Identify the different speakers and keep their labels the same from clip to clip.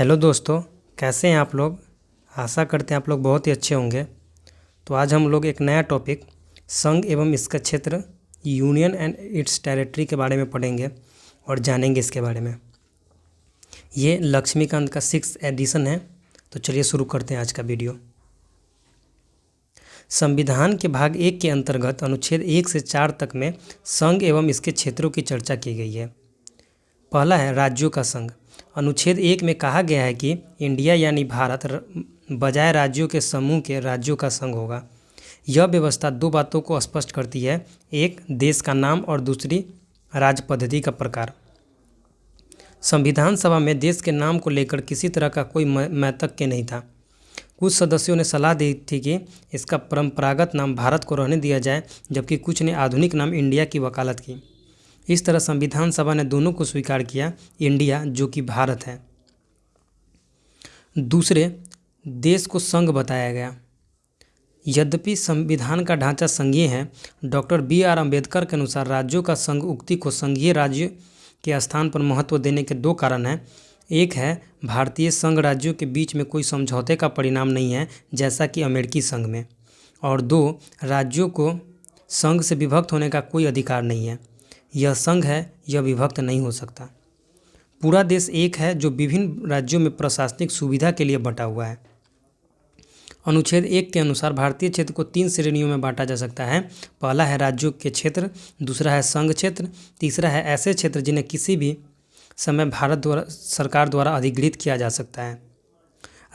Speaker 1: Hello दोस्तों, कैसे हैं आप लोग। आशा करते हैं आप लोग बहुत ही अच्छे होंगे। तो आज हम लोग एक नया टॉपिक संघ एवं इसका क्षेत्र यूनियन एंड इट्स टेरिटरी के बारे में पढ़ेंगे और जानेंगे इसके बारे में। ये लक्ष्मीकांत का 6th एडिशन है। तो चलिए शुरू करते हैं आज का वीडियो। संविधान के भाग 1 के अंतर्गत अनुच्छेद 1 से 4 तक में संघ एवं इसके क्षेत्रों की चर्चा की गई है। पहला है राज्यों का संघ। अनुच्छेद 1 में कहा गया है कि इंडिया यानी भारत बजाय राज्यों के समूह के राज्यों का संघ होगा। यह व्यवस्था दो बातों को स्पष्ट करती है, एक देश का नाम और दूसरी राज्य पद्धति का प्रकार। संविधान सभा में देश के नाम को लेकर किसी तरह का कोई मैतज्ञ नहीं था। कुछ सदस्यों ने सलाह दी थी कि इसका परंपरागत नाम भारत को रहने दिया जाए, जबकि कुछ ने आधुनिक नाम इंडिया की वकालत की। इस तरह संविधान सभा ने दोनों को स्वीकार किया, इंडिया जो कि भारत है। दूसरे, देश को संघ बताया गया। यद्यपि संविधान का ढांचा संघीय है, डॉक्टर BR अम्बेडकर के अनुसार राज्यों का संघ उक्ति को संघीय राज्य के स्थान पर महत्व देने के दो कारण हैं। एक है, भारतीय संघ राज्यों के बीच में कोई समझौते का परिणाम नहीं है, जैसा कि अमेरिकी संघ में। और दो, राज्यों को संघ से विभक्त होने का कोई अधिकार नहीं है। यह संघ है, यह विभक्त नहीं हो सकता। पूरा देश एक है जो विभिन्न राज्यों में प्रशासनिक सुविधा के लिए बटा हुआ है। अनुच्छेद 1 के अनुसार भारतीय क्षेत्र को 3 श्रेणियों में बांटा जा सकता है। पहला है राज्यों के क्षेत्र, दूसरा है संघ क्षेत्र, तीसरा है ऐसे क्षेत्र जिन्हें किसी भी समय भारत सरकार द्वारा अधिगृहित किया जा सकता है।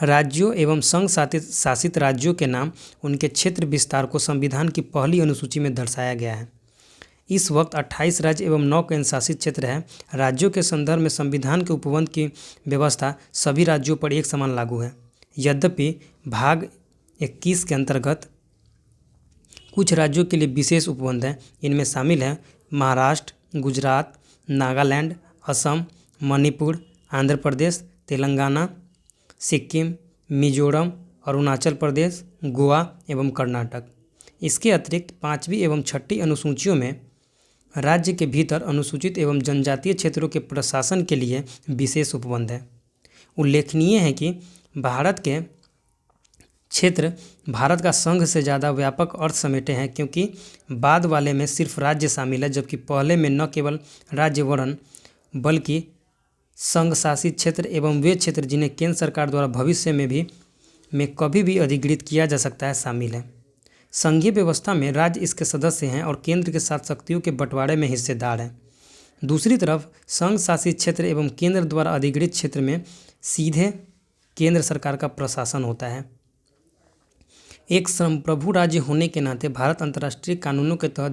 Speaker 1: राज्यों एवं संघ शासित राज्यों के नाम उनके क्षेत्र विस्तार को संविधान की पहली अनुसूची में दर्शाया गया है। इस वक्त 28 राज्य एवं 9 केंद्र शासित क्षेत्र है। राज्यों के संदर्भ में संविधान के उपबंध की व्यवस्था सभी राज्यों पर एक समान लागू है। यद्यपि भाग 21 के अंतर्गत कुछ राज्यों के लिए विशेष उपबंध हैं। इनमें शामिल हैं महाराष्ट्र, गुजरात, नागालैंड, असम, मणिपुर, आंध्र प्रदेश, तेलंगाना, सिक्किम, मिजोरम, अरुणाचल प्रदेश, गोवा एवं कर्नाटक। इसके अतिरिक्त 5वीं एवं 6ठी अनुसूचियों में राज्य के भीतर अनुसूचित एवं जनजातीय क्षेत्रों के प्रशासन के लिए विशेष उपबंध है। उल्लेखनीय है कि भारत के क्षेत्र भारत का संघ से ज़्यादा व्यापक अर्थ समेटे हैं, क्योंकि बाद वाले में सिर्फ राज्य शामिल है, जबकि पहले में न केवल राज्य वर्ण बल्कि संघ शासित क्षेत्र एवं वे क्षेत्र जिन्हें केंद्र सरकार द्वारा भविष्य में कभी भी अधिगृहित किया जा सकता है शामिल है। संघीय व्यवस्था में राज्य इसके सदस्य हैं और केंद्र के साथ शक्तियों के बंटवारे में हिस्सेदार हैं। दूसरी तरफ संघ शासित क्षेत्र एवं केंद्र द्वारा अधिगृहित क्षेत्र में सीधे केंद्र सरकार का प्रशासन होता है। एक संप्रभु राज्य होने के नाते भारत अंतर्राष्ट्रीय कानूनों के तहत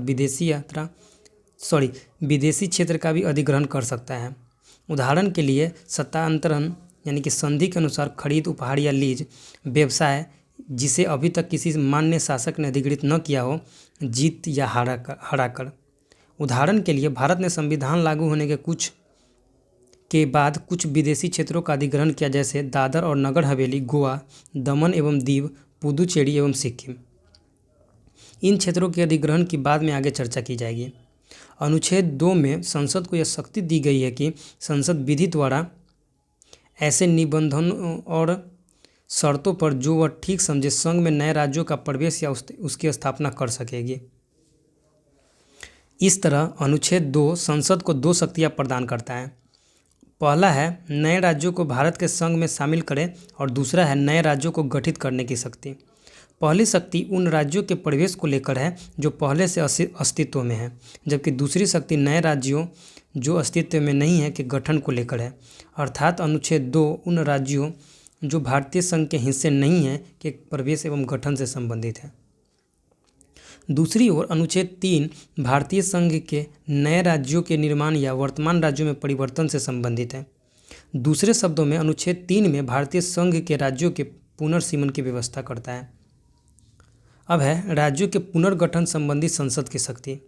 Speaker 1: विदेशी क्षेत्र का भी अधिग्रहण कर सकता है। उदाहरण के लिए सत्तांतरण यानी कि संधि के अनुसार खरीद, उपहार या लीज, व्यवसाय जिसे अभी तक किसी मान्य शासक ने अधिगृहित न किया हो, जीत या हराकर। उदाहरण के लिए भारत ने संविधान लागू होने के बाद कुछ विदेशी क्षेत्रों का अधिग्रहण किया, जैसे दादर और नगर हवेली, गोवा, दमन एवं दीव, पुदुचेरी एवं सिक्किम। इन क्षेत्रों के अधिग्रहण की बाद में आगे चर्चा की जाएगी। अनुच्छेद 2 में संसद को यह शक्ति दी गई है कि संसद विधि द्वारा ऐसे निबंधनों और शर्तों पर जो वह ठीक समझे संघ में नए राज्यों का प्रवेश या उसकी स्थापना कर सकेगी। इस तरह अनुच्छेद 2 संसद को 2 शक्तियां प्रदान करता है। पहला है नए राज्यों को भारत के संघ में शामिल करें और दूसरा है नए राज्यों को गठित करने की शक्ति। पहली शक्ति उन राज्यों के प्रवेश को लेकर है जो पहले से अस्तित्व में है, जबकि दूसरी शक्ति नए राज्यों जो अस्तित्व में नहीं है के गठन को लेकर है। अर्थात अनुच्छेद 2 उन राज्यों जो भारतीय संघ के हिस्से नहीं हैं के प्रवेश एवं गठन से संबंधित है। दूसरी ओर अनुच्छेद 3 भारतीय संघ के नए राज्यों के निर्माण या वर्तमान राज्यों में परिवर्तन से संबंधित है। दूसरे शब्दों में अनुच्छेद 3 में भारतीय संघ के राज्यों के पुनर्सीमन की व्यवस्था करता है। अब है राज्यों के पुनर्गठन संबंधी संसद की शक्ति।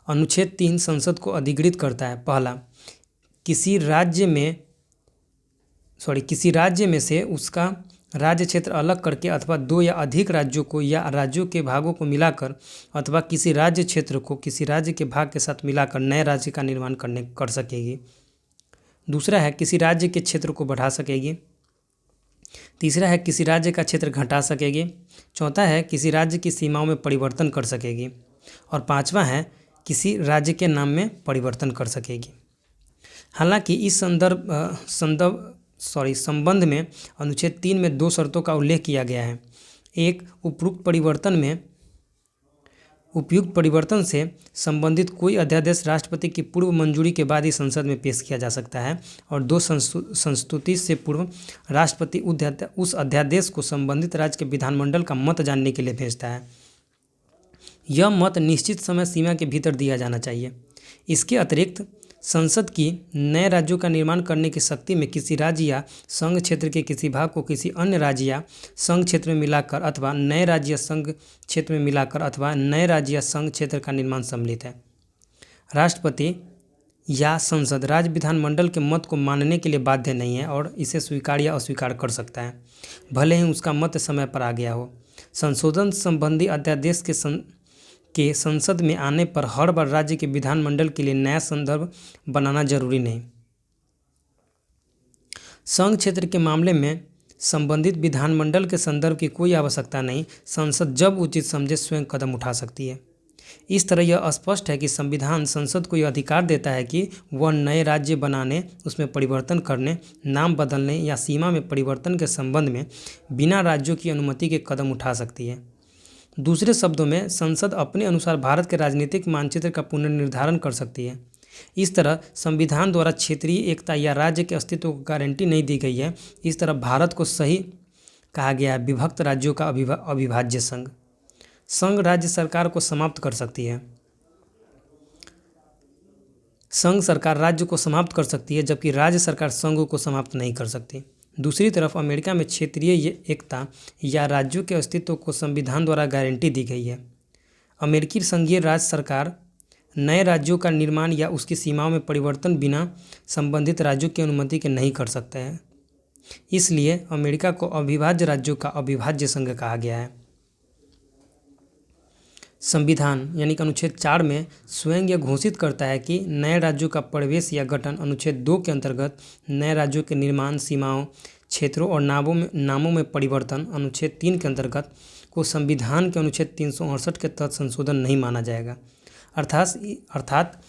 Speaker 1: अनुच्छेद 3 संसद को अधिगृहित करता है। पहला, किसी राज्य में से उसका राज्य क्षेत्र अलग करके अथवा 2 या अधिक राज्यों को या राज्यों के भागों को मिलाकर अथवा किसी राज्य क्षेत्र को किसी राज्य के भाग के साथ मिलाकर नए राज्य का निर्माण कर सकेगी। दूसरा है किसी राज्य के क्षेत्र को बढ़ा सकेगी। तीसरा है किसी राज्य का क्षेत्र घटा सकेगी। चौथा है किसी राज्य की सीमाओं में परिवर्तन कर सकेगी। और पांचवा है किसी राज्य के नाम में परिवर्तन कर सकेगी। हालांकि इस संबंध में अनुच्छेद 3 में 2 शर्तों का उल्लेख किया गया है। एक, उपयुक्त परिवर्तन से संबंधित कोई अध्यादेश राष्ट्रपति की पूर्व मंजूरी के बाद ही संसद में पेश किया जा सकता है। और दो, संस्तुति से पूर्व राष्ट्रपति उस अध्यादेश को संबंधित राज्य के विधानमंडल का मत जानने के लिए भेजता है। यह मत निश्चित समय सीमा के भीतर दिया जाना चाहिए। इसके अतिरिक्त संसद की नए राज्यों का निर्माण करने की शक्ति में किसी राज्य या संघ क्षेत्र के किसी भाग को किसी अन्य राज्य या संघ क्षेत्र में मिलाकर अथवा नए राज्य या संघ क्षेत्र में मिलाकर अथवा नए राज्य या संघ क्षेत्र का निर्माण सम्मिलित है। राष्ट्रपति या संसद राज्य विधानमंडल के मत को मानने के लिए बाध्य नहीं है और इसे स्वीकार या अस्वीकार कर सकता है, भले ही उसका मत समय पर आ गया हो। संशोधन संबंधी अध्यादेश के संसद में आने पर हर बार राज्य के विधानमंडल के लिए नया संदर्भ बनाना जरूरी नहीं। संघ क्षेत्र के मामले में संबंधित विधानमंडल के संदर्भ की कोई आवश्यकता नहीं। संसद जब उचित समझे स्वयं कदम उठा सकती है। इस तरह यह स्पष्ट है कि संविधान संसद को यह अधिकार देता है कि वह नए राज्य बनाने, उसमें परिवर्तन करने, नाम बदलने या सीमा में परिवर्तन के संबंध में बिना राज्यों की अनुमति के कदम उठा सकती है। दूसरे शब्दों में संसद अपने अनुसार भारत के राजनीतिक मानचित्र का पुनर्निर्धारण कर सकती है। इस तरह संविधान द्वारा क्षेत्रीय एकता या राज्य के अस्तित्व को गारंटी नहीं दी गई है। इस तरह भारत को सही कहा गया है विभक्त राज्यों का अविभाज्य संघ। संघ राज्य सरकार को समाप्त कर सकती है। संघ सरकार राज्य को समाप्त कर सकती है, जबकि राज्य सरकार संघ को समाप्त नहीं कर सकती। दूसरी तरफ अमेरिका में क्षेत्रीय एकता या राज्यों के अस्तित्व को संविधान द्वारा गारंटी दी गई है। अमेरिकी संघीय राज्य सरकार नए राज्यों का निर्माण या उसकी सीमाओं में परिवर्तन बिना संबंधित राज्यों की अनुमति के नहीं कर सकते हैं। इसलिए अमेरिका को अविभाज्य राज्यों का अविभाज्य संघ कहा गया है। संविधान यानी कि अनुच्छेद 4 में स्वयं यह घोषित करता है कि नए राज्यों का प्रवेश या गठन अनुच्छेद 2 के अंतर्गत नए राज्यों के निर्माण, सीमाओं, क्षेत्रों और नामों में परिवर्तन अनुच्छेद 3 के अंतर्गत को संविधान के अनुच्छेद 368 के तहत संशोधन नहीं माना जाएगा। अर्थात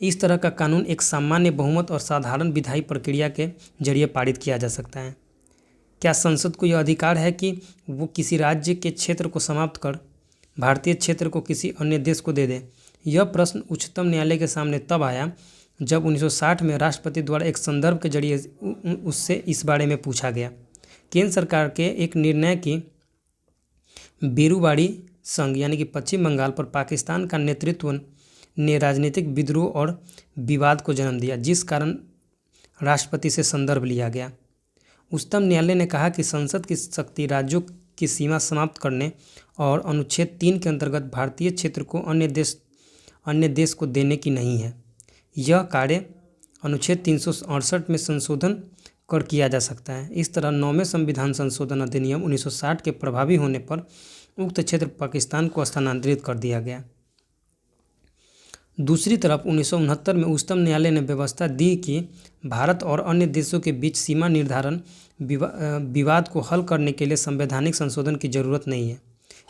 Speaker 1: इस तरह का कानून एक सामान्य बहुमत और साधारण विधायी प्रक्रिया के जरिए पारित किया जा सकता है। क्या संसद को यह अधिकार है कि वो किसी राज्य के क्षेत्र को समाप्त कर भारतीय क्षेत्र को किसी अन्य देश को दे दे? यह प्रश्न उच्चतम न्यायालय के सामने तब आया जब 1960 में राष्ट्रपति द्वारा एक संदर्भ के जरिए उससे इस बारे में पूछा गया। केंद्र सरकार के एक निर्णय की बेरुवाड़ी संघ यानी कि पश्चिम बंगाल पर पाकिस्तान का नेतृत्व ने राजनीतिक विद्रोह और विवाद को जन्म दिया, जिस कारण राष्ट्रपति से संदर्भ लिया गया। उच्चतम न्यायालय ने कहा कि संसद की शक्ति राज्यों की सीमा समाप्त करने और अनुच्छेद 3 के अंतर्गत भारतीय क्षेत्र को अन्य देश को देने की नहीं है। यह कार्य अनुच्छेद 368 में संशोधन कर किया जा सकता है। इस तरह 9वें संविधान संशोधन अधिनियम 1960 के प्रभावी होने पर उक्त क्षेत्र पाकिस्तान को स्थानांतरित कर दिया गया। दूसरी तरफ 1969 में उच्चतम न्यायालय ने व्यवस्था दी कि भारत और अन्य देशों के बीच सीमा निर्धारण विवाद को हल करने के लिए संवैधानिक संशोधन की जरूरत नहीं है।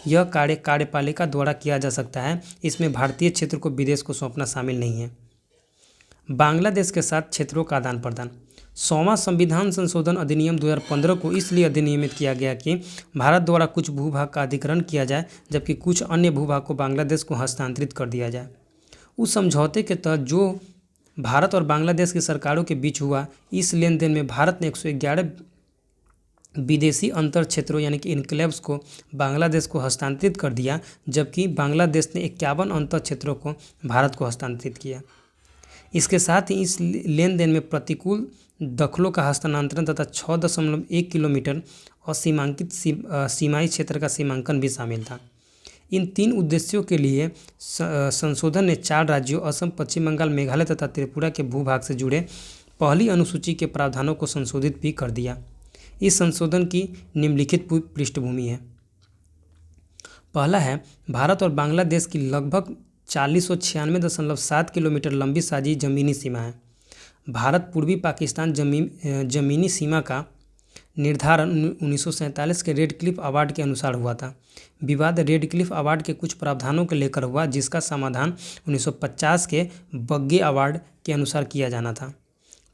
Speaker 1: यह कार्य कार्यपालिका द्वारा किया जा सकता है। इसमें भारतीय क्षेत्र को विदेश को सौंपना शामिल नहीं है। बांग्लादेश के साथ क्षेत्रों का आदान प्रदान। 100वां संविधान संशोधन अधिनियम 2015 को इसलिए अधिनियमित किया गया कि भारत द्वारा कुछ भूभाग का अधिग्रहण किया जाए, जबकि कुछ अन्य भूभाग को बांग्लादेश को हस्तांतरित कर दिया जाए। उस समझौते के तहत जो भारत और बांग्लादेश की सरकारों के बीच हुआ, इस लेन देन में भारत ने 111 विदेशी अंतर क्षेत्रों यानी कि इनक्लेव्स को बांग्लादेश को हस्तांतरित कर दिया, जबकि बांग्लादेश ने 51 अंतर क्षेत्रों को भारत को हस्तांतरित किया। इसके साथ ही इस लेन देन में प्रतिकूल दखलों का हस्तांतरण तथा 6.1 किलोमीटर असीमांकित सीमाई क्षेत्र का सीमांकन भी शामिल था। इन 3 उद्देश्यों के लिए संशोधन ने 4 राज्यों असम, पश्चिम बंगाल, मेघालय तथा त्रिपुरा के भूभाग से जुड़े पहली अनुसूची के प्रावधानों को संशोधित भी कर दिया। इस संशोधन की निम्नलिखित पृष्ठभूमि है। पहला है, भारत और बांग्लादेश की लगभग 4096.7 किलोमीटर लंबी साझी जमीनी सीमा है। भारत पूर्वी पाकिस्तान जमीनी सीमा का निर्धारण 1947 के रेड क्लिफ अवार्ड के अनुसार हुआ था। विवाद रेड क्लिफ अवार्ड के कुछ प्रावधानों को लेकर हुआ, जिसका समाधान 1950 के बग्गे अवार्ड के अनुसार किया जाना था।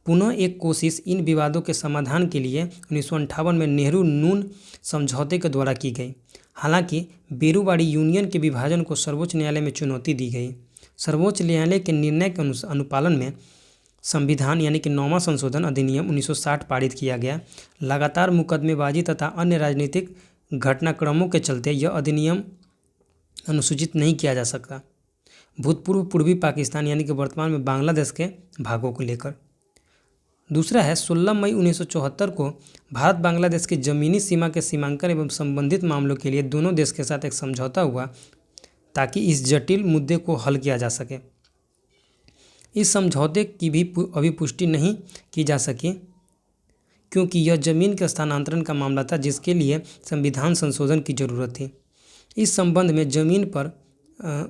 Speaker 1: पुनः एक कोशिश इन विवादों के समाधान के लिए 1958 में नेहरू नून समझौते के द्वारा की गई। हालांकि बेरूवाड़ी यूनियन के विभाजन को सर्वोच्च न्यायालय में चुनौती दी गई। सर्वोच्च न्यायालय के निर्णय के अनुपालन में संविधान यानी कि 9वां संशोधन अधिनियम 1960 पारित किया गया। लगातार मुकदमेबाजी तथा अन्य राजनीतिक घटनाक्रमों के चलते यह अधिनियम अनुसूचित नहीं किया जा सकता। भूतपूर्व पूर्वी पाकिस्तान यानी कि वर्तमान में बांग्लादेश के भागों को लेकर। दूसरा है 16 मई 1974 को भारत बांग्लादेश की ज़मीनी सीमा के सीमांकन एवं संबंधित मामलों के लिए दोनों देश के साथ एक समझौता हुआ ताकि इस जटिल मुद्दे को हल किया जा सके। इस समझौते की भी अभी पुष्टि नहीं की जा सकी क्योंकि यह ज़मीन के स्थानांतरण का मामला था, जिसके लिए संविधान संशोधन की ज़रूरत थी। इस संबंध में ज़मीन पर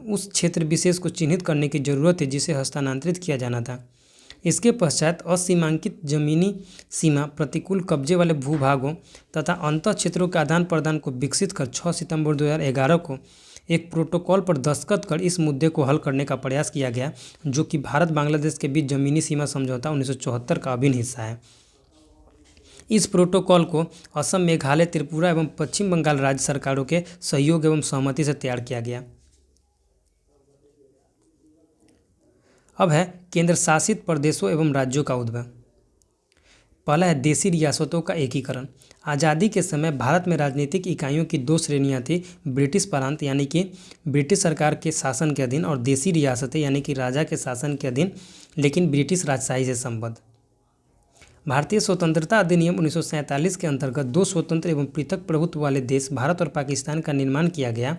Speaker 1: उस क्षेत्र विशेष को चिन्हित करने की ज़रूरत थी जिसे हस्तांतरित किया जाना था। इसके पश्चात असीमांकित जमीनी सीमा, प्रतिकूल कब्जे वाले भूभागों तथा अंतर क्षेत्रों के आदान प्रदान को विकसित कर 6 सितंबर 2011 को एक प्रोटोकॉल पर दस्तखत कर इस मुद्दे को हल करने का प्रयास किया गया, जो कि भारत बांग्लादेश के बीच ज़मीनी सीमा समझौता 1974 का अभिन्न हिस्सा है। इस प्रोटोकॉल को असम, मेघालय, त्रिपुरा एवं पश्चिम बंगाल राज्य सरकारों के सहयोग एवं सहमति से तैयार किया गया। अब है केंद्र शासित प्रदेशों एवं राज्यों का उद्भव। पहला है देशी रियासतों का एकीकरण। आज़ादी के समय भारत में राजनीतिक इकाइयों की 2 श्रेणियां थी, ब्रिटिश प्रांत यानी कि ब्रिटिश सरकार के शासन के अधीन, और देशी रियासतें यानी कि राजा के शासन के अधीन लेकिन ब्रिटिश राजशाही से संबद्ध। भारतीय स्वतंत्रता अधिनियम 1947 के अंतर्गत 2 स्वतंत्र एवं पृथक प्रभुत्व वाले देश भारत और पाकिस्तान का निर्माण किया गया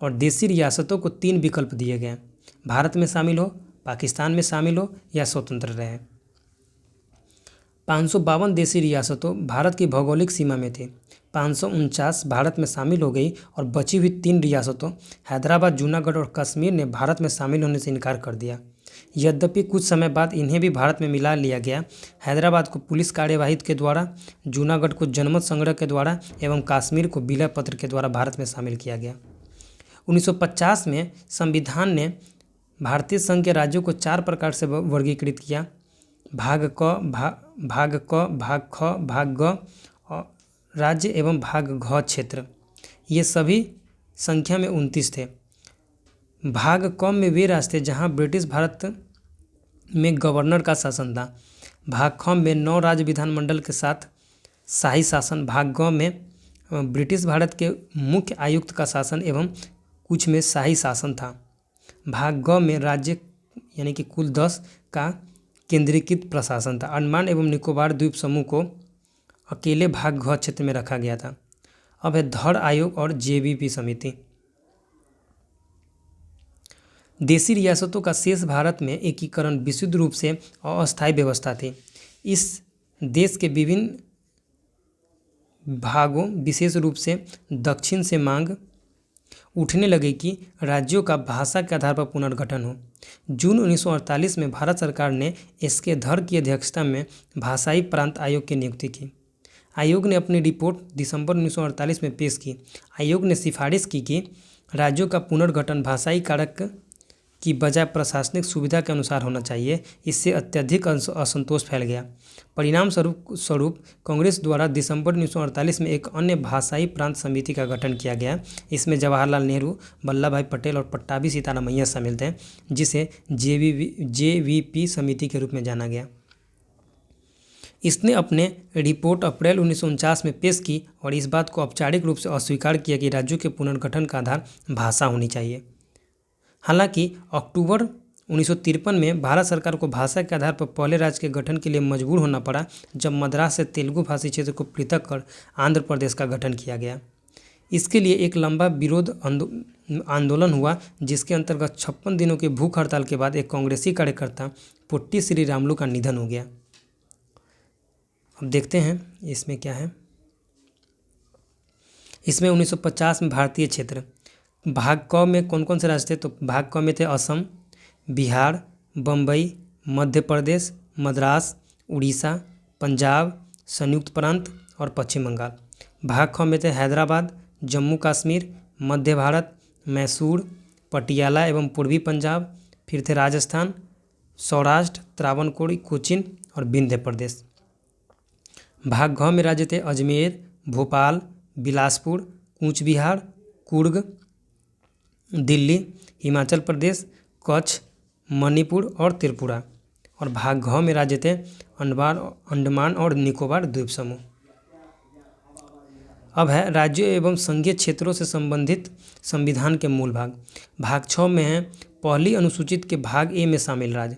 Speaker 1: और देशी रियासतों को 3 विकल्प दिए गए: भारत में शामिल हो, पाकिस्तान में शामिल हो या स्वतंत्र रहे। 552 देशी रियासतों भारत की भौगोलिक सीमा में थी। 549 भारत में शामिल हो गई और बची हुई 3 रियासतों हैदराबाद, जूनागढ़ और कश्मीर ने भारत में शामिल होने से इनकार कर दिया। यद्यपि कुछ समय बाद इन्हें भी भारत में मिला लिया गया। हैदराबाद को पुलिस कार्यवाही के द्वारा, जूनागढ़ को जनमत संग्रह के द्वारा एवं कश्मीर को विलय पत्र के द्वारा भारत में शामिल किया गया। 1950 में संविधान ने भारतीय संघ के राज्यों को 4 प्रकार से वर्गीकृत किया: भाग क, भाग ख, भाग ग और राज्य एवं भाग घ क्षेत्र। ये सभी संख्या में 29 थे। भाग क में वे राज्य थे जहाँ ब्रिटिश भारत में गवर्नर का शासन था। भाग ख में 9 राज्य विधानमंडल के साथ शाही शासन। भाग ग में ब्रिटिश भारत के मुख्य आयुक्त का शासन एवं कुछ में शाही शासन था। भाग ग में राज्य यानी कि कुल 10 का केंद्रीकृत प्रशासन था। अंडमान एवं निकोबार द्वीप समूह को अकेले भाग घ क्षेत्र में रखा गया था। अब है धड़ आयोग और जेवीपी समिति। देशी रियासतों का शेष भारत में एकीकरण विशुद्ध रूप से अस्थायी व्यवस्था थी। इस देश के विभिन्न भागों, विशेष रूप से दक्षिण से मांग उठने लगी कि राज्यों का भाषा के आधार पर पुनर्गठन हो। जून 1948 में भारत सरकार ने एस.के. धर की अध्यक्षता में भाषाई प्रांत आयोग की नियुक्ति की। आयोग ने अपनी रिपोर्ट दिसंबर 1948 में पेश की। आयोग ने सिफारिश की कि राज्यों का पुनर्गठन भाषाई कारक की बजाय प्रशासनिक सुविधा के अनुसार होना चाहिए। इससे अत्यधिक असंतोष फैल गया। परिणाम स्वरूप कांग्रेस द्वारा दिसंबर 1948 में एक अन्य भाषाई प्रांत समिति का गठन किया गया। इसमें जवाहरलाल नेहरू, वल्लभ भाई पटेल और पट्टाभी सीतारामैया शामिल थे, जिसे जेवीपी समिति के रूप में जाना गया। इसने अपने रिपोर्ट अप्रैल 1949 में पेश की और इस बात को औपचारिक रूप से अस्वीकार किया कि राज्यों के पुनर्गठन का आधार भाषा होनी चाहिए। हालांकि अक्टूबर 1953 में भारत सरकार को भाषा के आधार पर पहले राज्य के गठन के लिए मजबूर होना पड़ा, जब मद्रास से तेलुगु भाषी क्षेत्र को पृथक कर आंध्र प्रदेश का गठन किया गया। इसके लिए एक लंबा विरोध आंदोलन हुआ, जिसके अंतर्गत 56 दिनों की भूख हड़ताल के बाद एक कांग्रेसी कार्यकर्ता पोट्टी श्रीरामुलु का निधन हो गया। अब देखते हैं इसमें क्या है। इसमें 1950 में भारतीय क्षेत्र भाग क में कौन कौन से राज्य थे? तो भाग क में थे असम, बिहार, बम्बई, मध्य प्रदेश, मद्रास, उड़ीसा, पंजाब, संयुक्त प्रांत और पश्चिम बंगाल। भाग ख में थे हैदराबाद, जम्मू कश्मीर, मध्य भारत, मैसूर, पटियाला एवं पूर्वी पंजाब। फिर थे राजस्थान, सौराष्ट्र, त्रावणकोर, कोचीन और विंध्य प्रदेश। भाग घ में राज्य थे अजमेर, भोपाल, बिलासपुर, कूच बिहार, कुर्ग, दिल्ली, हिमाचल प्रदेश, कच्छ, मणिपुर और त्रिपुरा। और भाग घ में राज्य थे अंडमान और निकोबार द्वीप समूह। अब है राज्यों एवं संघीय क्षेत्रों से संबंधित संविधान के मूल भाग। भाग 6 में है पहली अनुसूचित के भाग ए में शामिल राज्य।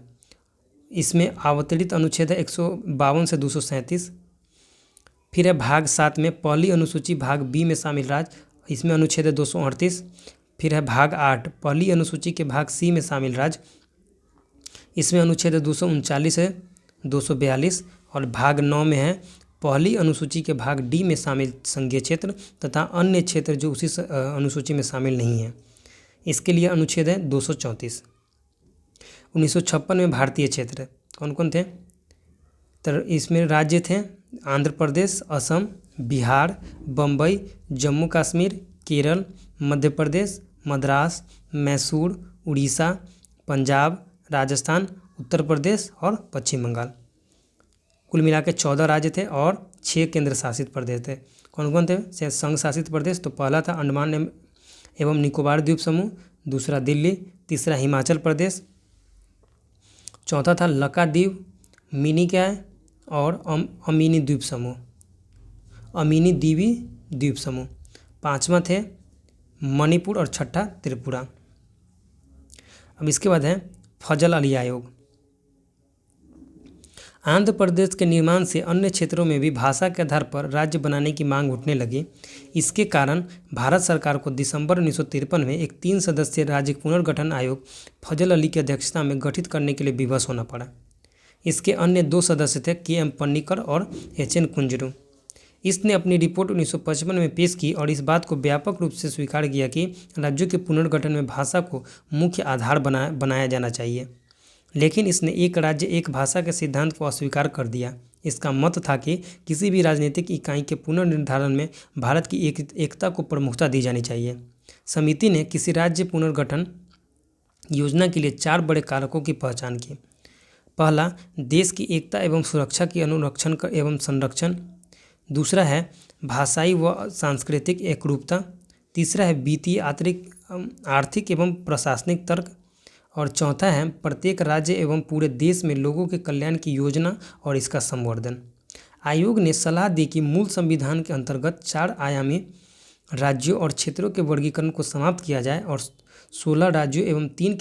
Speaker 1: इसमें अवतरित अनुच्छेद है 152 से 237। फिर है भाग 7 में पहली अनुसूची भाग बी में शामिल राज्य। इसमें अनुच्छेद है 238। फिर है भाग 8 पहली अनुसूची के भाग सी में शामिल राज्य। इसमें अनुच्छेद 239 से 242। और भाग 9 में है पहली अनुसूची के भाग डी में शामिल संघीय क्षेत्र तथा अन्य क्षेत्र जो उसी अनुसूची में शामिल नहीं है। इसके लिए अनुच्छेद है 234। 1956 में भारतीय क्षेत्र कौन कौन थे? तो इसमें राज्य थे आंध्र प्रदेश, असम, बिहार, बम्बई, जम्मू कश्मीर, केरल, मध्य प्रदेश, मद्रास, मैसूर, उड़ीसा, पंजाब, राजस्थान, उत्तर प्रदेश और पश्चिम बंगाल। कुल मिला के 14 राज्य थे और 6 केंद्र शासित प्रदेश थे। कौन कौन थे संघ शासित प्रदेश? तो पहला था अंडमान एवं निकोबार द्वीप समूह, दूसरा दिल्ली, तीसरा हिमाचल प्रदेश, चौथा था लक्षद्वीप, मिनिकॉय और अमीनी द्वीप समूह, अमीनी द्वीपी द्वीप समूह। पांचवा थे मणिपुर और छठा त्रिपुरा। अब इसके बाद है फजल अली आयोग। आंध्र प्रदेश के निर्माण से अन्य क्षेत्रों में भी भाषा के आधार पर राज्य बनाने की मांग उठने लगी। इसके कारण भारत सरकार को दिसंबर 1953 में एक 3 सदस्यीय राज्य पुनर्गठन आयोग फजल अली की अध्यक्षता में गठित करने के लिए विवश होना पड़ा। इसके अन्य 2 सदस्य थे के.एम. पन्नीकर और एच.एन. कुंजरू। इसने अपनी रिपोर्ट 1955 में पेश की और इस बात को व्यापक रूप से स्वीकार किया कि राज्यों के पुनर्गठन में भाषा को मुख्य आधार बनाया जाना चाहिए। लेकिन इसने एक राज्य एक भाषा के सिद्धांत को अस्वीकार कर दिया। इसका मत था कि किसी भी राजनीतिक इकाई के पुनर्निर्धारण में भारत की एकता को प्रमुखता दी जानी चाहिए। समिति ने किसी राज्य पुनर्गठन योजना के लिए 4 बड़े कारकों की पहचान की। पहला, देश की एकता एवं सुरक्षा की अनुरक्षण एवं संरक्षण। दूसरा है भाषाई व सांस्कृतिक एकरूपता। तीसरा है वित्तीय, आर्थिक एवं प्रशासनिक तर्क। और चौथा है प्रत्येक राज्य एवं पूरे देश में लोगों के कल्याण की योजना और इसका संवर्धन। आयोग ने सलाह दी कि मूल संविधान के अंतर्गत 4 आयामी राज्यों और क्षेत्रों के वर्गीकरण को समाप्त किया जाए और 16 राज्यों एवं 3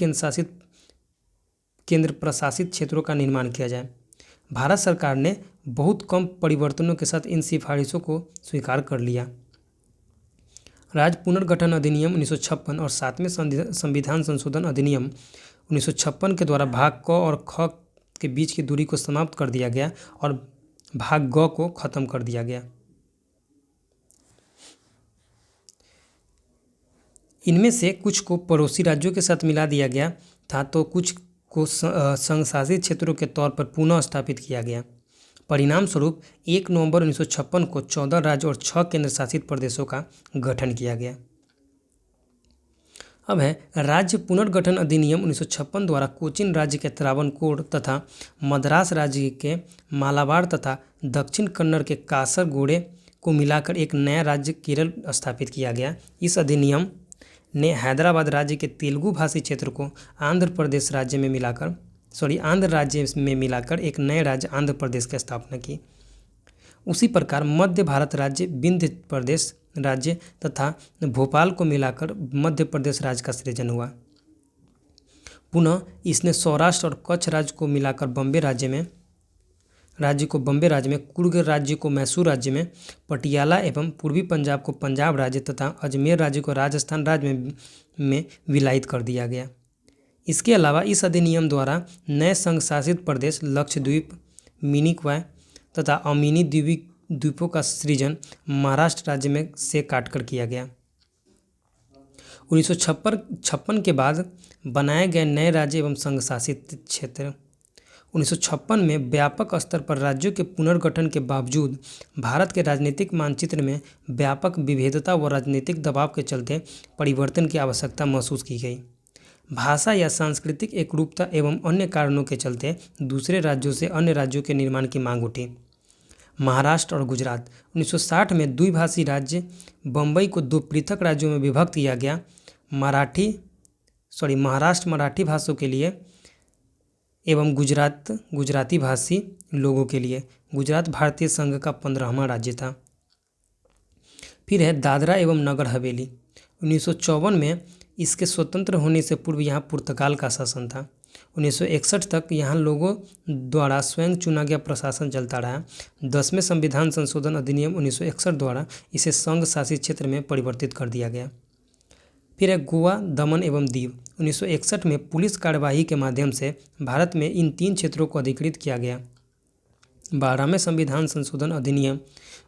Speaker 1: केंद्र प्रशासित क्षेत्रों का निर्माण किया जाए। भारत सरकार ने बहुत कम परिवर्तनों के साथ इन सिफारिशों को स्वीकार कर लिया। राज्य पुनर्गठन अधिनियम 1956 और 7वें संविधान संशोधन अधिनियम 1956 के द्वारा भाग क और ख के बीच की दूरी को समाप्त कर दिया गया और भाग ग को खत्म कर दिया गया। इनमें से कुछ को पड़ोसी राज्यों के साथ मिला दिया गया था तो कुछ को संघ शासित क्षेत्रों के तौर पर पुनः स्थापित किया गया। परिणाम स्वरूप 1 नवंबर 1956 को 14 राज्य और 6 केंद्र शासित प्रदेशों का गठन किया गया। अब है राज्य पुनर्गठन अधिनियम 1956 द्वारा कोचीन राज्य के त्रावणकोर तथा मद्रास राज्य के मालाबार तथा दक्षिण कन्नड़ के कासरगोडे को मिलाकर एक नया राज्य केरल स्थापित किया गया। इस अधिनियम ने हैदराबाद राज्य के तेलुगु भाषी क्षेत्र को आंध्र राज्य में मिलाकर एक नए राज्य आंध्र प्रदेश की स्थापना की। उसी प्रकार मध्य भारत राज्य, विंध्य प्रदेश राज्य तथा भोपाल को मिलाकर मध्य प्रदेश राज्य का सृजन हुआ। पुनः इसने सौराष्ट्र और कच्छ राज्य को मिलाकर बम्बे राज्य में, कुर्ग राज्य को मैसूर राज्य में, पटियाला एवं पूर्वी पंजाब को पंजाब राज्य तथा अजमेर राज्य को राजस्थान राज्य में विलायित कर दिया गया। इसके अलावा इस अधिनियम द्वारा नए संघ शासित प्रदेश लक्षद्वीप, मिनिकॉय तथा अमीनी द्वीपों का सृजन महाराष्ट्र राज्य में से काटकर किया गया। 1956 के बाद बनाए गए नए राज्य एवं संघ शासित क्षेत्र 1956 में व्यापक स्तर पर राज्यों के पुनर्गठन के बावजूद भारत के राजनीतिक मानचित्र में व्यापक विविधता व राजनीतिक दबाव के चलते परिवर्तन की आवश्यकता महसूस की गई। भाषा या सांस्कृतिक एकरूपता एवं अन्य कारणों के चलते दूसरे राज्यों से अन्य राज्यों के निर्माण की मांग उठी। महाराष्ट्र और गुजरात 1960 में द्विभाषी राज्य बम्बई को दो पृथक राज्यों में विभक्त किया गया। महाराष्ट्र मराठी भाषियों के लिए एवं गुजरात गुजराती भाषी लोगों के लिए। गुजरात भारतीय संघ का 15वां राज्य था। फिर है दादरा एवं नगर हवेली। 1954 में इसके स्वतंत्र होने से पूर्व यहाँ पुर्तगाल का शासन था। 1961 तक यहाँ लोगों द्वारा स्वयं चुना गया प्रशासन चलता रहा। 10वें संविधान संशोधन अधिनियम 1961 द्वारा इसे संघ शासित क्षेत्र में परिवर्तित कर दिया गया। फिर है गोवा, दमन एवं दीव। 1961 में पुलिस कार्यवाही के माध्यम से भारत में इन 3 क्षेत्रों को अधिकृत किया गया। 12वें संविधान संशोधन अधिनियम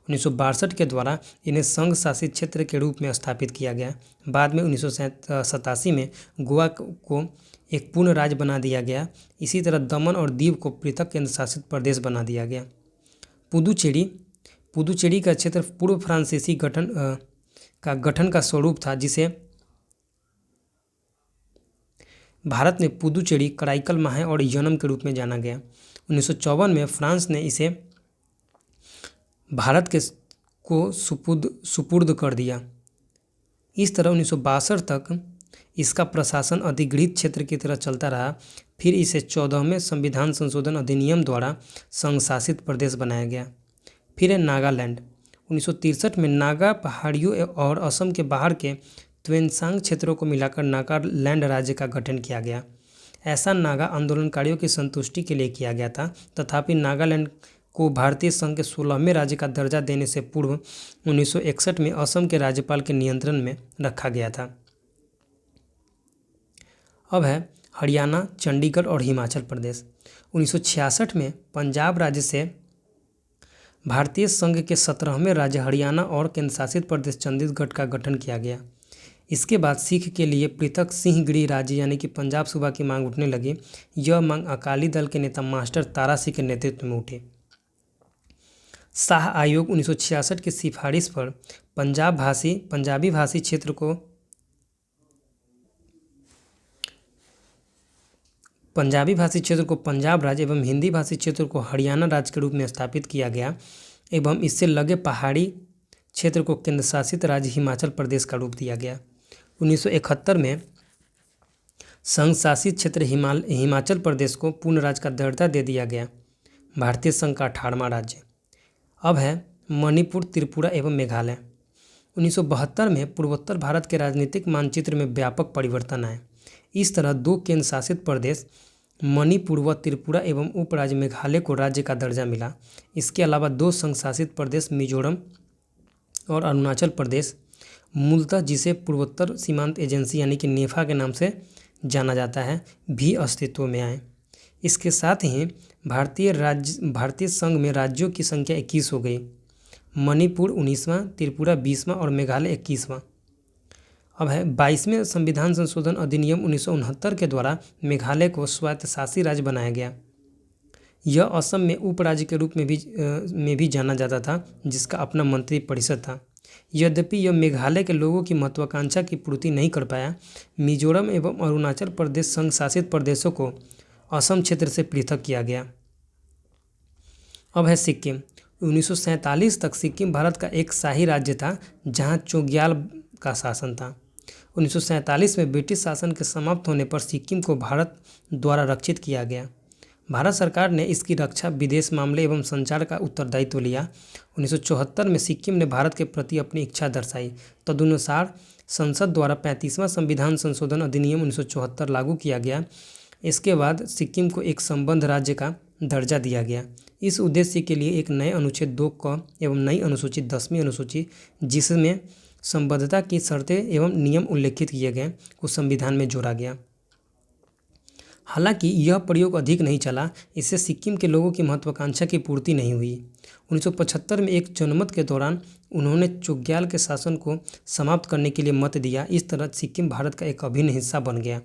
Speaker 1: 1962 के द्वारा इन्हें संघ शासित क्षेत्र के रूप में स्थापित किया गया। बाद में 1987 में गोवा को एक पूर्ण राज्य बना दिया गया। इसी तरह दमन और दीव को पृथक केंद्र शासित प्रदेश बना दिया गया। पुदुचेरी का क्षेत्र पूर्व फ्रांसीसी गठन का स्वरूप था, जिसे भारत में पुदुचेरी, कराईकल माहे और यनम के रूप में जाना गया। 1954 में फ्रांस ने इसे भारत को सुपुर्द कर दिया। इस तरह 1962 तक इसका प्रशासन अधिगृहित क्षेत्र की तरह चलता रहा। फिर इसे 14वें संविधान संशोधन अधिनियम द्वारा संघ शासित प्रदेश बनाया गया। फिर है नागालैंड। 1963 में नागा पहाड़ियों और असम के बाहर के त्वेनसांग क्षेत्रों को मिलाकर नागालैंड राज्य का गठन किया गया। ऐसा नागा आंदोलनकारियों की संतुष्टि के लिए किया गया था। तथापि नागालैंड को भारतीय संघ के 16वें राज्य का दर्जा देने से पूर्व 1961 में असम के राज्यपाल के नियंत्रण में रखा गया था। अब है हरियाणा, चंडीगढ़ और हिमाचल प्रदेश। 1966 में पंजाब राज्य से भारतीय संघ के 17वें राज्य हरियाणा और केंद्र शासित प्रदेश चंडीगढ़ का गठन किया गया। इसके बाद सिख के लिए पृथक सिंहगढ़ी राज्य यानी कि पंजाब सूबा की मांग उठने लगी। यह मांग अकाली दल के नेता मास्टर तारा सिंह के नेतृत्व में उठी। शाह आयोग 1966 की सिफारिश पर पंजाबी भाषी क्षेत्र को पंजाब राज्य एवं हिंदी भाषी क्षेत्र को हरियाणा राज्य के रूप में स्थापित किया गया एवं इससे लगे पहाड़ी क्षेत्र को केंद्र शासित राज्य हिमाचल प्रदेश का रूप दिया गया। 1971 में संघ शासित क्षेत्र हिमाचल प्रदेश को पूर्ण राज्य का दर्जा दे दिया गया। भारतीय संघ का 18वां राज्य। अब है मणिपुर, त्रिपुरा एवं मेघालय। 1972 में पूर्वोत्तर भारत के राजनीतिक मानचित्र में व्यापक परिवर्तन आए। इस तरह 2 केंद्र शासित प्रदेश मणिपुर व त्रिपुरा एवं उपराज्य मेघालय को राज्य का दर्जा मिला। इसके अलावा 2 संघ शासित प्रदेश मिजोरम और अरुणाचल प्रदेश, मूलतः जिसे पूर्वोत्तर सीमांत एजेंसी यानी कि नेफा के नाम से जाना जाता है, भी अस्तित्व में आए। इसके साथ ही भारतीय संघ में राज्यों की संख्या 21 हो गई। मणिपुर 19वां, त्रिपुरा 20वां और मेघालय 21वां। अब है 22वें संविधान संशोधन अधिनियम 1969 के द्वारा मेघालय को स्वायत्तशासी राज्य बनाया गया। यह असम में उपराज्य के रूप में भी जाना जाता था, जिसका अपना मंत्री परिषद था। यद्यपि यह मेघालय के लोगों की महत्वाकांक्षा की पूर्ति नहीं कर पाया। मिजोरम एवं अरुणाचल प्रदेश संघ शासित प्रदेशों को असम क्षेत्र से पृथक किया गया। अब है सिक्किम। 1947 तक सिक्किम भारत का एक शाही राज्य था, जहां चोग्याल का शासन था। 1947 में ब्रिटिश शासन के समाप्त होने पर सिक्किम को भारत द्वारा रक्षित किया गया। भारत सरकार ने इसकी रक्षा, विदेश मामले एवं संचार का उत्तरदायित्व लिया। 1974 में सिक्किम ने भारत के प्रति अपनी इच्छा दर्शाई। तदनुसार संसद द्वारा 35वां संविधान संशोधन अधिनियम 1974 लागू किया गया। इसके बाद सिक्किम को एक संबद्ध राज्य का दर्जा दिया गया। इस उद्देश्य के लिए एक नए अनुच्छेद 2 क एवं नई अनुसूची 10वीं अनुसूची, जिसमें संबद्धता की शर्तें एवं नियम उल्लेखित किए गए, को संविधान में जोड़ा गया। हालांकि यह प्रयोग अधिक नहीं चला। इससे सिक्किम के लोगों की महत्वाकांक्षा की पूर्ति नहीं हुई। 1975 में एक जनमत के दौरान उन्होंने चोग्याल के शासन को समाप्त करने के लिए मत दिया। इस तरह सिक्किम भारत का एक अभिन्न हिस्सा बन गया।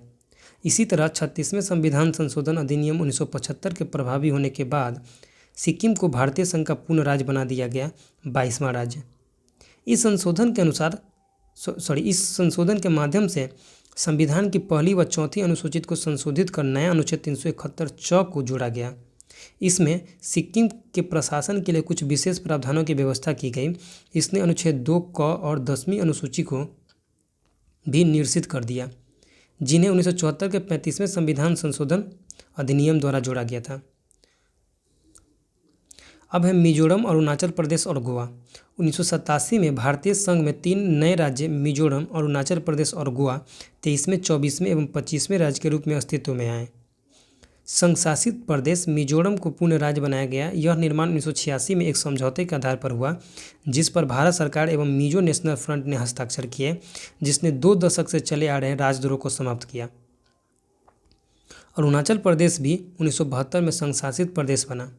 Speaker 1: इसी तरह 36वें संविधान संशोधन अधिनियम 1975 के प्रभावी होने के बाद सिक्किम को भारतीय संघ का पूर्ण राज्य बना दिया गया, 22वां राज्य। इस संशोधन के माध्यम से संविधान की पहली व चौथी अनुसूचित को संशोधित कर नया अनुच्छेद 371 को जोड़ा गया। इसमें सिक्किम के प्रशासन के लिए कुछ विशेष प्रावधानों की व्यवस्था की गई। इसने अनुच्छेद 2 क और 10वीं अनुसूची को भी निरसित कर दिया, जिन्हें 1974 के 35वें संविधान संशोधन अधिनियम द्वारा जोड़ा गया था। अब है मिजोरम, अरुणाचल प्रदेश और गोवा। 1987 में भारतीय संघ में 3 नए राज्य मिजोरम, अरुणाचल प्रदेश और गोवा 23वें, 24वें एवं 25वें राज्य के रूप में अस्तित्व में आए। संघ शासित प्रदेश मिजोरम को पूर्ण राज्य बनाया गया। यह निर्माण 1986 में एक समझौते के आधार पर हुआ, जिस पर भारत सरकार एवं मिजो नेशनल फ्रंट ने हस्ताक्षर किए, जिसने 2 दशक से चले आ रहे राजद्रोह को समाप्त किया। अरुणाचल प्रदेश भी 1972 में संघ शासित प्रदेश बना।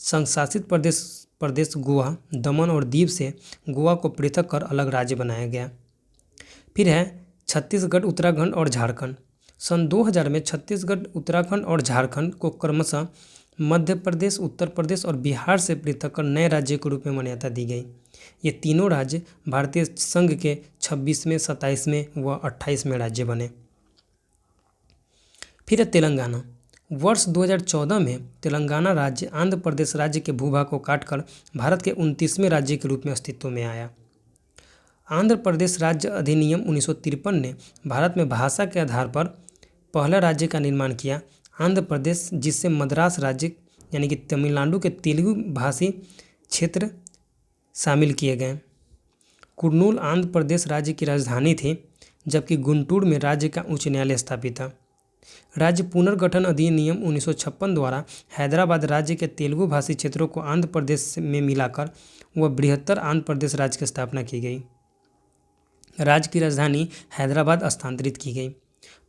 Speaker 1: संघ शासित प्रदेश गोवा, दमन और दीव से गोवा को पृथक कर अलग राज्य बनाया गया। फिर है छत्तीसगढ़, उत्तराखंड और झारखंड। सन 2000 में छत्तीसगढ़, उत्तराखंड और झारखंड को क्रमशः मध्य प्रदेश, उत्तर प्रदेश और बिहार से पृथक कर नए राज्य के रूप में मान्यता दी गई। ये तीनों राज्य भारतीय संघ के 26वें, 27वें व 28वें राज्य बने। फिर है तेलंगाना। वर्ष 2014 में तेलंगाना राज्य आंध्र प्रदेश राज्य के भूभाग को काटकर भारत के 29वें राज्य के रूप में अस्तित्व में आया। आंध्र प्रदेश राज्य अधिनियम 1953 ने भारत में भाषा के आधार पर पहला राज्य का निर्माण किया, आंध्र प्रदेश, जिससे मद्रास राज्य यानी कि तमिलनाडु के तेलुगु भाषी क्षेत्र शामिल किए गए। कुर्नूल आंध्र प्रदेश राज्य की राजधानी थी, जबकि गुंटूर में राज्य का उच्च न्यायालय स्थापित था। राज्य पुनर्गठन अधिनियम 1956 द्वारा हैदराबाद राज्य के तेलुगु भाषी क्षेत्रों को आंध्र प्रदेश में मिलाकर वह बृहत्तर आंध्र प्रदेश राज्य की स्थापना की गई। राज्य की राजधानी हैदराबाद स्थानांतरित की गई।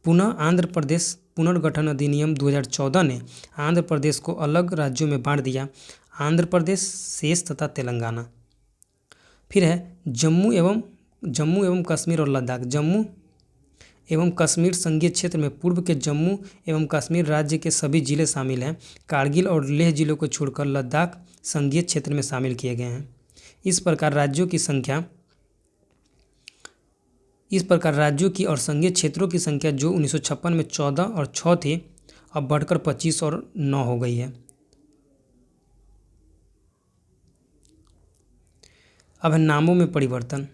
Speaker 1: पुनः आंध्र प्रदेश पुनर्गठन अधिनियम 2014 ने आंध्र प्रदेश को अलग राज्यों में बांट दिया, आंध्र प्रदेश, शेष तथा तेलंगाना। फिर है जम्मू एवं कश्मीर और लद्दाख। जम्मू एवं कश्मीर संघीय क्षेत्र में पूर्व के जम्मू एवं कश्मीर राज्य के सभी जिले शामिल हैं। कारगिल और लेह जिलों को छोड़कर लद्दाख संघीय क्षेत्र में शामिल किए गए हैं। इस प्रकार राज्यों की और संघीय क्षेत्रों की संख्या जो 1956 में 14 और 6 थी, अब बढ़कर 25 और 9 हो गई है। अब है नामों में परिवर्तन।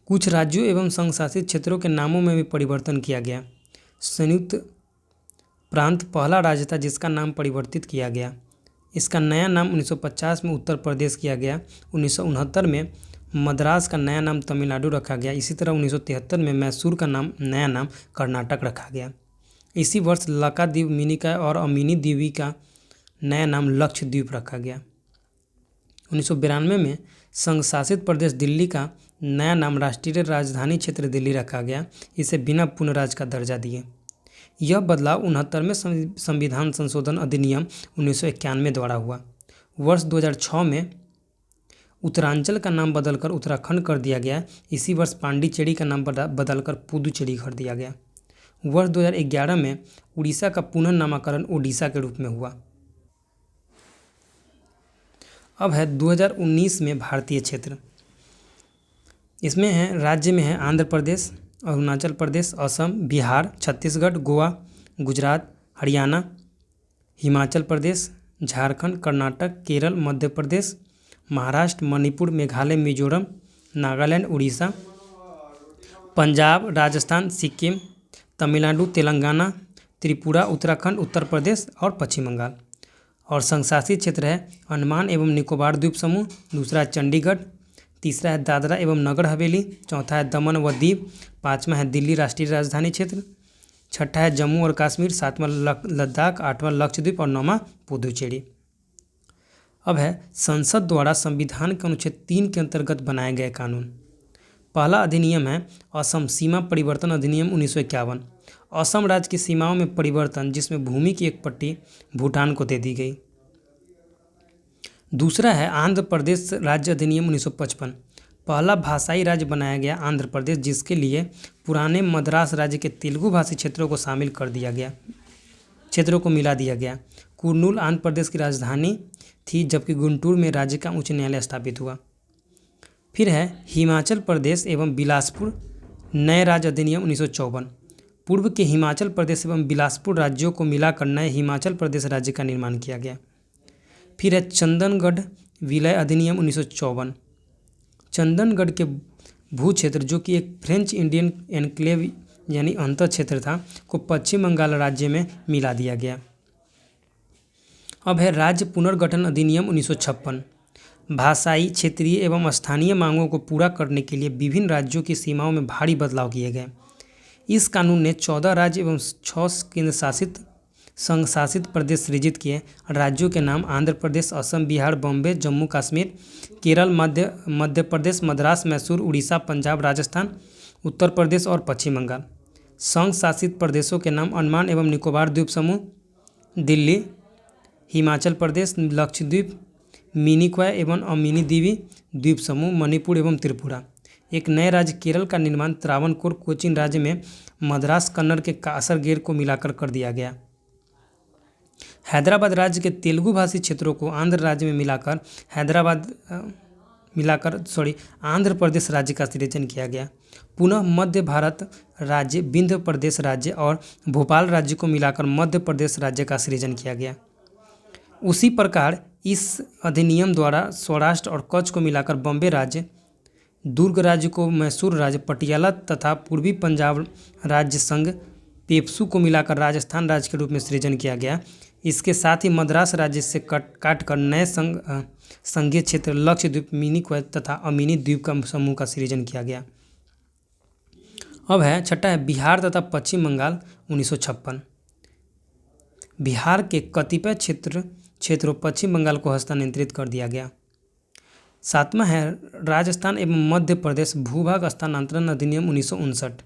Speaker 1: कुछ राज्यों एवं संघ शासित क्षेत्रों के नामों में भी परिवर्तन किया गया। संयुक्त प्रांत पहला राज्य था जिसका नाम परिवर्तित किया गया। इसका नया नाम 1950 में उत्तर प्रदेश किया गया। 1969 में मद्रास का नया नाम तमिलनाडु रखा गया। इसी तरह 1973 में मैसूर का नया नाम कर्नाटक रखा गया। इसी वर्ष लक्षद्वीप, मिनिकॉय और अमिनी द्वीप का नया नाम लक्षद्वीप रखा गया। 1992 में संघ शासित प्रदेश दिल्ली का नया नाम राष्ट्रीय राजधानी क्षेत्र दिल्ली रखा गया, इसे बिना पूर्ण राज्य का दर्जा दिए। यह बदलाव 69वें संविधान संशोधन अधिनियम 1991 द्वारा हुआ। वर्ष 2006 में उत्तरांचल का नाम बदलकर उत्तराखंड कर दिया गया। इसी वर्ष पांडिचेरी का नाम बदलकर पुदुचेरी कर दिया गया। वर्ष 2011 में उड़ीसा का पुनः नामकरण ओडिशा के रूप में हुआ। अब है 2019 में भारतीय क्षेत्र। इसमें है राज्य में है आंध्र प्रदेश, अरुणाचल प्रदेश, असम, बिहार, छत्तीसगढ़, गोवा, गुजरात, हरियाणा, हिमाचल प्रदेश, झारखंड, कर्नाटक, केरल, मध्य प्रदेश, महाराष्ट्र, मणिपुर, मेघालय, मिजोरम, नागालैंड, उड़ीसा, पंजाब, राजस्थान, सिक्किम, तमिलनाडु, तेलंगाना, त्रिपुरा, उत्तराखंड, उत्तर प्रदेश और पश्चिम बंगाल। और संघ शासित क्षेत्र है अंडमान एवं निकोबार द्वीप समूह, दूसरा है चंडीगढ़, तीसरा है दादरा एवं नगर हवेली, चौथा है दमन व दीव, पाँचवा है दिल्ली राष्ट्रीय राजधानी क्षेत्र, छठा है जम्मू और कश्मीर, सातवां लद्दाख, आठवां लक्षद्वीप और नौवां पुदुचेरी। अब है संसद द्वारा संविधान के अनुच्छेद 3 के अंतर्गत बनाए गए कानून। पहला अधिनियम है असम सीमा परिवर्तन अधिनियम 1951। असम राज्य की सीमाओं में परिवर्तन, जिसमें भूमि की एक पट्टी भूटान को दे दी गई। दूसरा है आंध्र प्रदेश राज्य अधिनियम 1955। पहला भाषाई राज्य बनाया गया आंध्र प्रदेश, जिसके लिए पुराने मद्रास राज्य के तेलुगु भाषी क्षेत्रों को शामिल कर दिया गया, क्षेत्रों को मिला दिया गया। कुर्नूल आंध्र प्रदेश की राजधानी थी, जबकि गुंटूर में राज्य का उच्च न्यायालय स्थापित हुआ। फिर है हिमाचल प्रदेश एवं बिलासपुर नए राज्य अधिनियम 1954। पूर्व के हिमाचल प्रदेश एवं बिलासपुर राज्यों को मिलाकर नए हिमाचल प्रदेश राज्य का निर्माण किया गया। फिर है चंदनगढ़ विलय अधिनियम 1954। चंदनगढ़ के भू क्षेत्र, जो कि एक फ्रेंच इंडियन एनक्लेव यानी अंतर क्षेत्र था, को पश्चिम बंगाल राज्य में मिला दिया गया। अब है राज्य पुनर्गठन अधिनियम 1956। भाषाई, क्षेत्रीय एवं स्थानीय मांगों को पूरा करने के लिए विभिन्न राज्यों की सीमाओं में भारी बदलाव किए गए। इस कानून ने 14 राज्य एवं 6 केंद्र शासित संघ शासित प्रदेश सृजित किए। राज्यों के नाम आंध्र प्रदेश, असम, बिहार, बॉम्बे, जम्मू कश्मीर, केरल, मध्य प्रदेश, मद्रास, मैसूर, उड़ीसा, पंजाब, राजस्थान, उत्तर प्रदेश और पश्चिम बंगाल। संघ शासित प्रदेशों के नाम अंडमान एवं निकोबार द्वीप समूह, दिल्ली, हिमाचल प्रदेश, लक्षद्वीप, मिनिकॉय एवं अमिनी द्वीपी द्वीप समूह, मणिपुर एवं त्रिपुरा। एक नए राज्य केरल का निर्माण त्रावणकोर कोचीन राज्य में मद्रास कन्नड़ के कासरगोड को मिलाकर कर दिया गया। हैदराबाद राज्य के तेलुगु भाषी क्षेत्रों को आंध्र राज्य में मिलाकर आंध्र प्रदेश राज्य का सृजन किया गया। पुनः मध्य भारत राज्य, विंध्य प्रदेश राज्य और भोपाल राज्य को मिलाकर मध्य प्रदेश राज्य का सृजन किया गया। उसी प्रकार इस अधिनियम द्वारा सौराष्ट्र और कच्छ को मिलाकर बॉम्बे राज्य, दुर्ग राज्य को मैसूर राज्य, पटियाला तथा पूर्वी पंजाब राज्य संघ पेप्सू को मिलाकर राजस्थान राज्य के रूप में सृजन किया गया। इसके साथ ही मद्रास राज्य से काटकर नए संघीय क्षेत्र लक्षद्वीप, मिनिकॉय तथा अमिनी द्वीप का समूह का सृजन किया गया। अब है छठा है बिहार तथा पश्चिम बंगाल 1956। बिहार के कतिपय क्षेत्रों पश्चिम बंगाल को हस्तांतरित कर दिया गया। सातवां है राजस्थान एवं मध्य प्रदेश भूभाग हस्तांतरण अधिनियम 1959।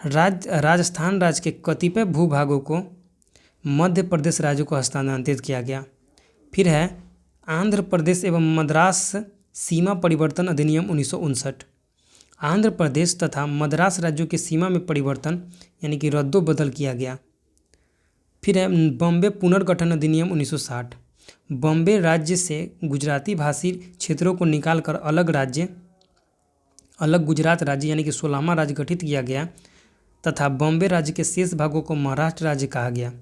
Speaker 1: राजस्थान राज्य के कतिपय भूभागों को मध्य प्रदेश राज्य को हस्तांतरित किया गया। फिर है आंध्र प्रदेश एवं मद्रास सीमा परिवर्तन अधिनियम 1959। आंध्र प्रदेश तथा मद्रास राज्यों की सीमा में परिवर्तन यानी कि रद्दोबदल किया गया। फिर है बॉम्बे पुनर्गठन अधिनियम 1960। बॉम्बे राज्य से गुजराती भाषी क्षेत्रों को निकालकर अलग गुजरात राज्य यानी कि 16वां राज्य गठित किया गया तथा बॉम्बे राज्य के शेष भागों को महाराष्ट्र राज्य कहा गया।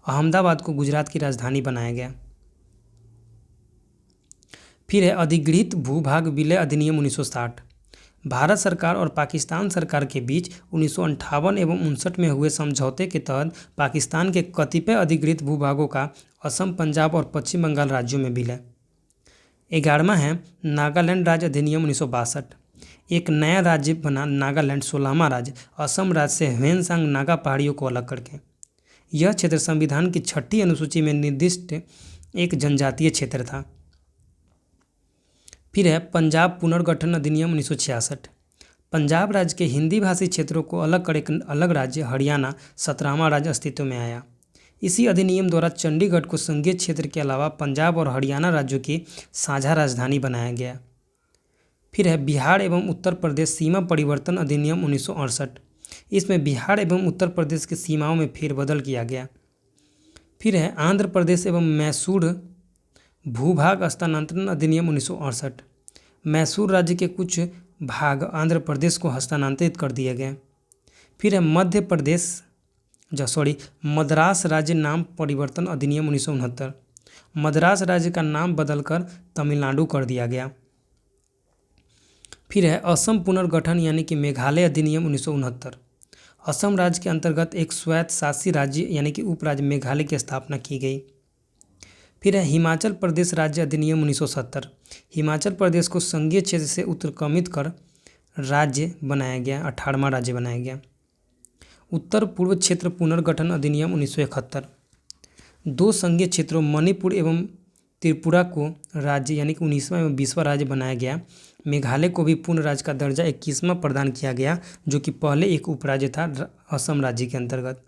Speaker 1: अहमदाबाद को गुजरात की राजधानी बनाया गया। फिर है अधिग्रहित भूभाग विलय अधिनियम 1960। भारत सरकार और पाकिस्तान सरकार के बीच 1958 एवं 1959 में हुए समझौते के तहत पाकिस्तान के कतिपय अधिग्रहित भूभागों का असम, पंजाब और पश्चिम बंगाल राज्यों में विलय। 11वां है नागालैंड राज्य अधिनियम 1962। एक नया राज्य बना नागालैंड, 16वां राज्य असम राज्य से ह्वेनसांग नागा पहाड़ियों को अलग करके। यह क्षेत्र संविधान की 6ठी अनुसूची में निर्दिष्ट एक जनजातीय क्षेत्र था। फिर है पंजाब पुनर्गठन अधिनियम 1966। पंजाब राज्य के हिंदी भाषी क्षेत्रों को अलग कर एक अलग राज्य हरियाणा, 17वां राज्य अस्तित्व में आया। इसी अधिनियम द्वारा चंडीगढ़ को संघीय क्षेत्र के अलावा पंजाब और हरियाणा राज्यों की साझा राजधानी बनाया गया। फिर है बिहार एवं उत्तर प्रदेश सीमा परिवर्तन अधिनियम 1968। इसमें बिहार एवं उत्तर प्रदेश की सीमाओं में फेरबदल किया गया। फिर है आंध्र प्रदेश एवं मैसूर भूभाग हस्तांतरण अधिनियम 1968। मैसूर राज्य के कुछ भाग आंध्र प्रदेश को हस्तांतरित कर दिए गए। फिर है मद्रास राज्य नाम परिवर्तन अधिनियम 1969। मद्रास राज्य का नाम बदलकर तमिलनाडु कर दिया गया। फिर है असम पुनर्गठन यानी कि मेघालय अधिनियम 1969। असम राज्य के अंतर्गत एक स्वायत्त शासी राज्य यानी कि उपराज्य मेघालय की स्थापना की गई। फिर है हिमाचल प्रदेश राज्य अधिनियम 1970। हिमाचल प्रदेश को संघीय क्षेत्र से उत्क्रमित कर राज्य बनाया गया, 18वां राज्य बनाया गया। उत्तर पूर्व क्षेत्र पुनर्गठन अधिनियम 1971। 2 संघीय क्षेत्रों मणिपुर एवं त्रिपुरा को राज्य यानी कि 19वां एवं 20वां राज्य बनाया गया। मेघालय को भी पूर्ण राज्य का दर्जा 21वां प्रदान किया गया, जो कि पहले एक उपराज्य था असम राज्य के अंतर्गत।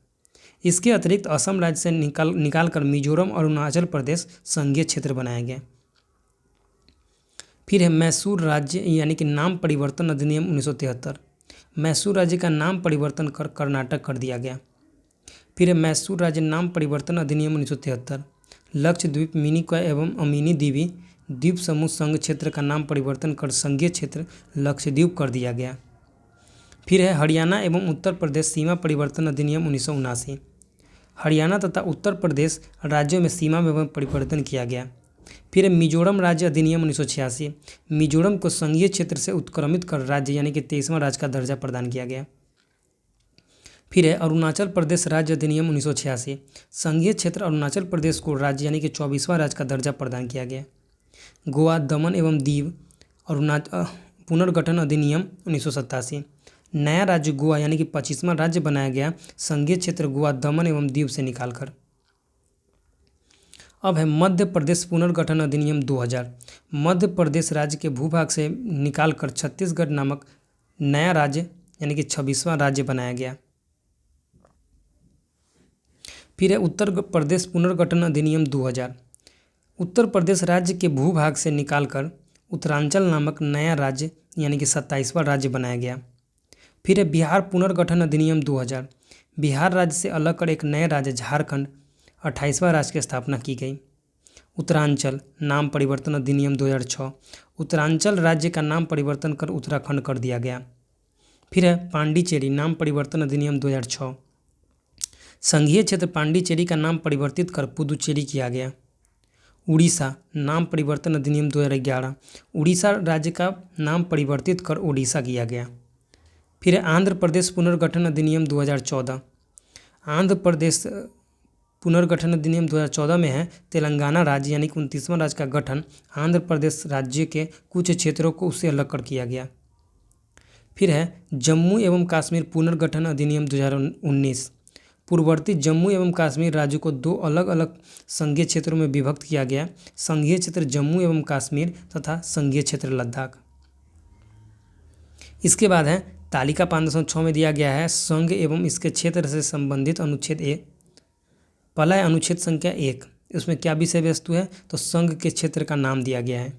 Speaker 1: इसके अतिरिक्त असम राज्य से निकालकर मिजोरम और अरुणाचल प्रदेश संघीय क्षेत्र बनाया गया। फिर है मैसूर राज्य यानी कि नाम परिवर्तन अधिनियम 1973। मैसूर राज्य का नाम परिवर्तन कर कर्नाटक कर दिया गया। फिर है मैसूर राज्य नाम परिवर्तन अधिनियम 1973। लक्षद्वीप, मिनिकॉय एवं अमीनी द्वीपी द्वीप समूह संघ क्षेत्र का नाम परिवर्तन कर संघीय क्षेत्र लक्षद्वीप कर दिया गया। फिर है हरियाणा एवं उत्तर प्रदेश सीमा परिवर्तन अधिनियम 1979। हरियाणा तथा उत्तर प्रदेश राज्यों में सीमा में परिवर्तन किया गया। फिर है मिजोरम राज्य अधिनियम 1986। मिजोरम को संघीय क्षेत्र से उत्क्रमित कर राज्य यानी कि 23वां राज्य का दर्जा प्रदान किया गया। फिर है अरुणाचल प्रदेश राज्य अधिनियम 1986। संघीय क्षेत्र अरुणाचल प्रदेश को राज्य यानी कि 24वां राज्य का दर्जा प्रदान किया गया। गोवा, दमन एवं दीव अरुणाचल पुनर्गठन अधिनियम 1987। नया राज्य गोवा यानी कि 25वां राज्य बनाया गया संघीय क्षेत्र गोवा, दमन एवं दीव से निकालकर। अब है मध्य प्रदेश पुनर्गठन अधिनियम 2000। मध्य प्रदेश राज्य के भूभाग से निकालकर छत्तीसगढ़ नामक नया राज्य यानी कि 26वां राज्य बनाया गया। फिर है उत्तर प्रदेश पुनर्गठन अधिनियम 2000। उत्तर प्रदेश राज्य के भूभाग से निकालकर उत्तरांचल नामक नया राज्य यानी कि 27वां राज्य बनाया गया। फिर है बिहार पुनर्गठन अधिनियम 2000। बिहार राज्य से अलग कर एक नए राज्य झारखंड 28वां राज्य की स्थापना की गई। उत्तरांचल नाम परिवर्तन अधिनियम 2006। उत्तरांचल राज्य का नाम परिवर्तन कर उत्तराखंड कर दिया गया। फिर है पांडिचेरी नाम परिवर्तन अधिनियम 2006। संघीय क्षेत्र पांडिचेरी का नाम परिवर्तित कर पुदुचेरी किया गया। उड़ीसा नाम परिवर्तन अधिनियम 2011। उड़ीसा राज्य का नाम परिवर्तित कर ओडिशा किया गया। फिर है आंध्र प्रदेश पुनर्गठन अधिनियम 2014। आंध्र प्रदेश पुनर्गठन अधिनियम 2014 में है तेलंगाना राज्य यानी कि 29वां राज्य का गठन आंध्र प्रदेश राज्य के कुछ क्षेत्रों को उससे अलग कर किया गया। फिर है जम्मू एवं कश्मीर पुनर्गठन अधिनियम 2019। पूर्ववर्ती जम्मू एवं कश्मीर राज्य को दो अलग अलग संघीय क्षेत्रों में विभक्त किया गया, संघीय क्षेत्र जम्मू एवं कश्मीर तथा संघीय क्षेत्र लद्दाख। इसके बाद है तालिका 506 में दिया गया है संघ एवं इसके क्षेत्र से संबंधित अनुच्छेद ए। पहला है अनुच्छेद संख्या 1। इसमें क्या विषय वस्तु है तो संघ के क्षेत्र का नाम दिया गया है।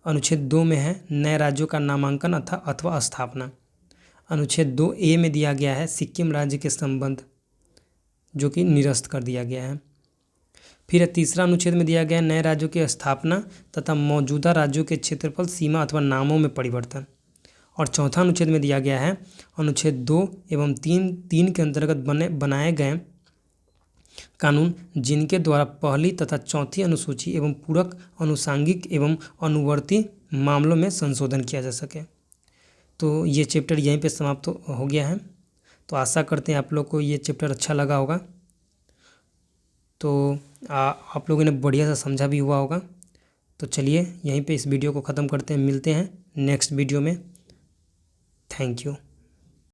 Speaker 1: अनुच्छेद 2 में है नए राज्यों का नामांकन अथवा स्थापना। अनुच्छेद 2A में दिया गया है सिक्किम राज्य के संबंध जो कि निरस्त कर दिया गया है। फिर तीसरा अनुच्छेद में दिया गया है नए राज्यों की स्थापना तथा मौजूदा राज्यों के क्षेत्रफल, सीमा अथवा नामों में परिवर्तन। और चौथा अनुच्छेद में दिया गया है अनुच्छेद 2 एवं 3 के अंतर्गत बनाए गए कानून जिनके द्वारा पहली तथा चौथी अनुसूची एवं पूरक, अनुसांगिक एवं अनुवर्ती मामलों में संशोधन किया जा सके। तो ये चैप्टर यहीं पे समाप्त हो गया है। तो आशा करते हैं आप लोग को ये चैप्टर अच्छा लगा होगा। तो आप लोगों ने बढ़िया सा समझा भी हुआ होगा। तो चलिए यहीं पे इस वीडियो को ख़त्म करते हैं, मिलते हैं नेक्स्ट वीडियो में। Thank you.